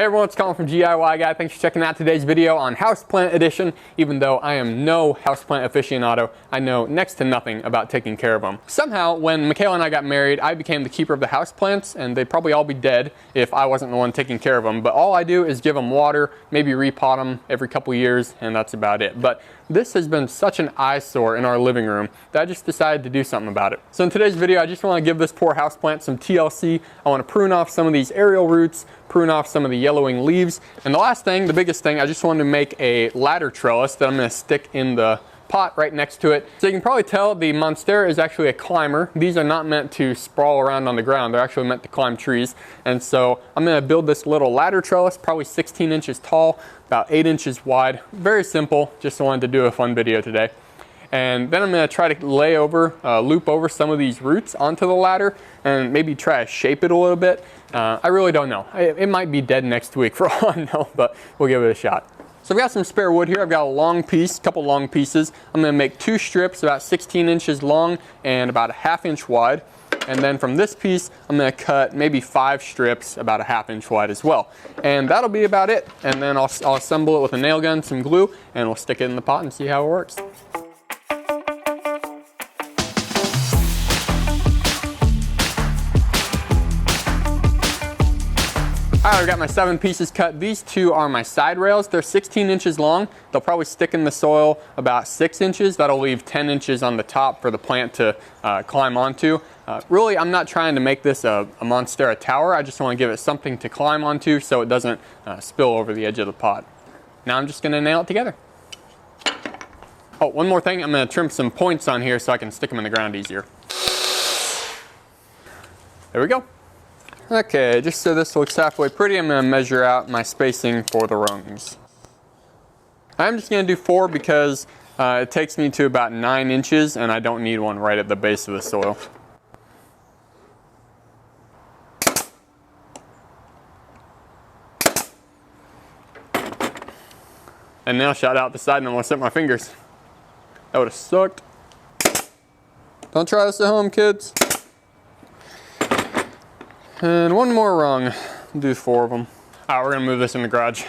Hey everyone, it's Colin from DIY Guy. Thanks for checking out today's video on Houseplant Edition. Even though I am no houseplant aficionado, I know next to nothing about taking care of them. Somehow, when Michaela and I got married, I became the keeper of the houseplants, and they'd probably all be dead if I wasn't the one taking care of them. But all I do is give them water, maybe repot them every couple years, and that's about it. But this has been such an eyesore in our living room that I just decided to do something about it. So in today's video, I just want to give this poor houseplant some TLC. I want to prune off some of these aerial roots, prune off some of the yellowing leaves. And the last thing, the biggest thing, I just wanted to make a ladder trellis that I'm going to stick in the pot right next to it. So you can probably tell the Monstera is actually a climber. These are not meant to sprawl around on the ground. They're actually meant to climb trees. And so I'm going to build this little ladder trellis, probably 16 inches tall, about 8 inches wide. Very simple. Just wanted to do a fun video today. And then I'm going to try to lay over, loop over some of these roots onto the ladder and maybe try to shape it a little bit. I really don't know. It might be dead next week for all I know, but we'll give it a shot. So I've got some spare wood here. I've got a long piece, couple long pieces. I'm going to make 2 strips about 16 inches long and about a 1/2 inch wide. And then from this piece, I'm going to cut maybe 5 strips about a 1/2 inch wide as well. And that'll be about it. And then I'll assemble it with a nail gun, some glue, and we'll stick it in the pot and see how it works. Alright, I've got my 7 pieces cut. These 2 are my side rails. They're 16 inches long. They'll probably stick in the soil about 6 inches. That'll leave 10 inches on the top for the plant to climb onto. Really, I'm not trying to make this a Monstera tower. I just want to give it something to climb onto so it doesn't spill over the edge of the pot. Now I'm just going to nail it together. Oh, one more thing. I'm going to trim some points on here so I can stick them in the ground easier. There we go. Okay, just so this looks halfway pretty, I'm going to measure out my spacing for the rungs. I'm just going to do 4 because it takes me to about 9 inches and I don't need one right at the base of the soil. And now shot out the side and I'm going to snip my fingers. That would have sucked. Don't try this at home, kids. And one more rung. We'll do 4 of them. Alright, we're gonna move this in the garage.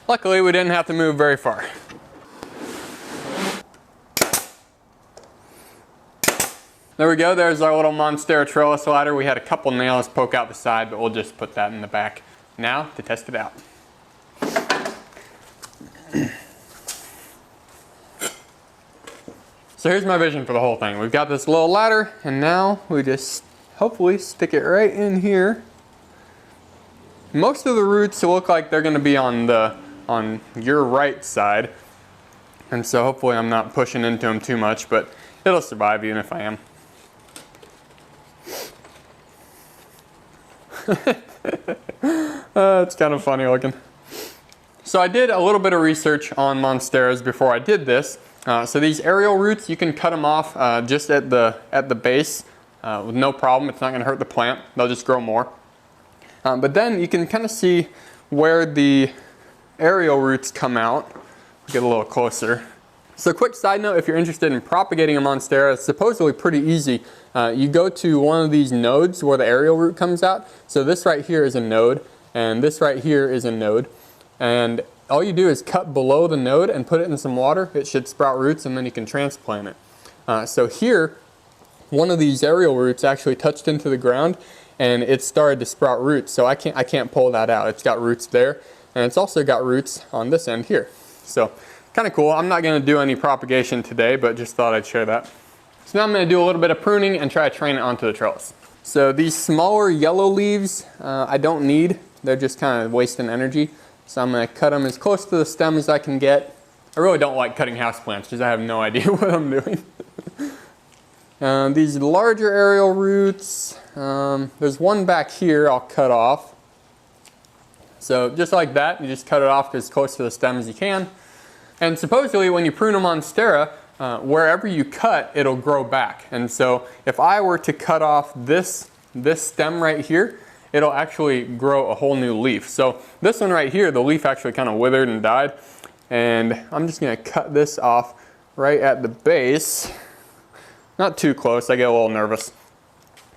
Luckily, we didn't have to move very far. There we go, there's our little Monstera trellis ladder. We had a couple nails poke out the side, but we'll just put that in the back. Now, to test it out. So here's my vision for the whole thing. We've got this little ladder, and now we just hopefully stick it right in here. Most of the roots look like they're going to be on your right side, and so hopefully I'm not pushing into them too much, but it'll survive even if I am. It's kind of funny looking. So I did a little bit of research on Monsteras before I did this. So these aerial roots, you can cut them off just at the base. With no problem. It's not going to hurt the plant. They'll just grow more. But then you can kind of see where the aerial roots come out. Get a little closer. So quick side note, if you're interested in propagating a Monstera, it's supposedly pretty easy. You go to one of these nodes where the aerial root comes out. So this right here is a node, and this right here is a node. And all you do is cut below the node and put it in some water. It should sprout roots, and then you can transplant it. So here, one of these aerial roots actually touched into the ground and it started to sprout roots. So I can't pull that out. It's got roots there, and it's also got roots on this end here. So kind of cool. I'm not going to do any propagation today, but just thought I'd share that. So now I'm going to do a little bit of pruning and try to train it onto the trellis. So these smaller yellow leaves I don't need. They're just kind of wasting energy. So I'm going to cut them as close to the stem as I can get. I really don't like cutting houseplants because I have no idea what I'm doing. These larger aerial roots, there's one back here I'll cut off. So just like that, you just cut it off as close to the stem as you can. And supposedly when you prune a Monstera, wherever you cut, it'll grow back. And so if I were to cut off this stem right here, it'll actually grow a whole new leaf. So this one right here, the leaf actually kind of withered and died. And I'm just going to cut this off right at the base. Not too close, I get a little nervous.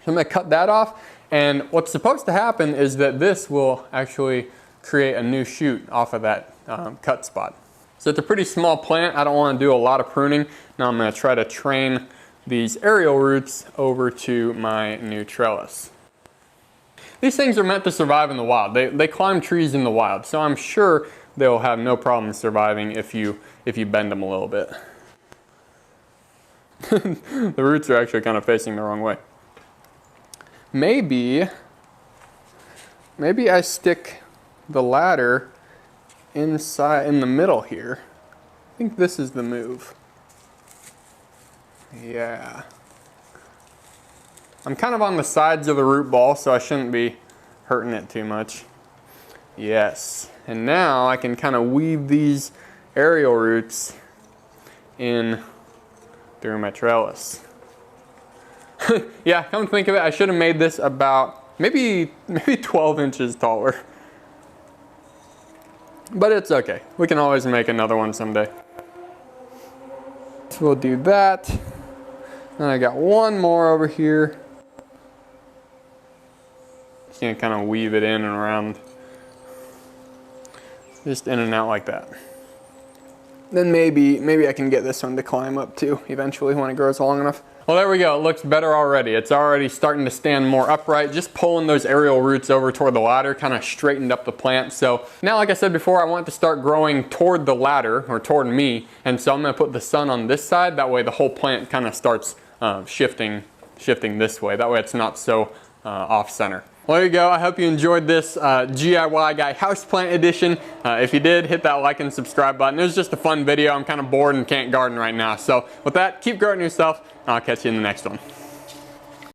So I'm going to cut that off, And what's supposed to happen is that this will actually create a new shoot off of that cut spot. So it's a pretty small plant. I don't want to do a lot of pruning. Now I'm going to try to train these aerial roots over to my new trellis. These things are meant to survive in the wild. They climb trees in the wild, so I'm sure they'll have no problem surviving if you bend them a little bit. The roots are actually kind of facing the wrong way. Maybe I stick the ladder inside in the middle here. I think this is the move. Yeah. I'm kind of on the sides of the root ball, so I shouldn't be hurting it too much. Yes. And now I can kind of weave these aerial roots in through my trellis. Yeah, come to think of it, I should have made this about maybe 12 inches taller. But it's okay. We can always make another one someday. So we'll do that. And I got one more over here. Just gonna kind of weave it in and around. Just in and out like that. Then maybe I can get this one to climb up too eventually when it grows long enough. Well, there we go. It looks better already. It's already starting to stand more upright. Just pulling those aerial roots over toward the ladder kind of straightened up the plant. So now, like I said before, I want it to start growing toward the ladder or toward me. And so I'm going to put the sun on this side. That way the whole plant kind of starts shifting this way. That way it's not so off center. Well, there you go. I hope you enjoyed this DIY guy houseplant edition. If you did, hit that like and subscribe button. It was just a fun video. I'm kind of bored and can't garden right now. So with that, keep growing yourself. I'll catch you in the next one.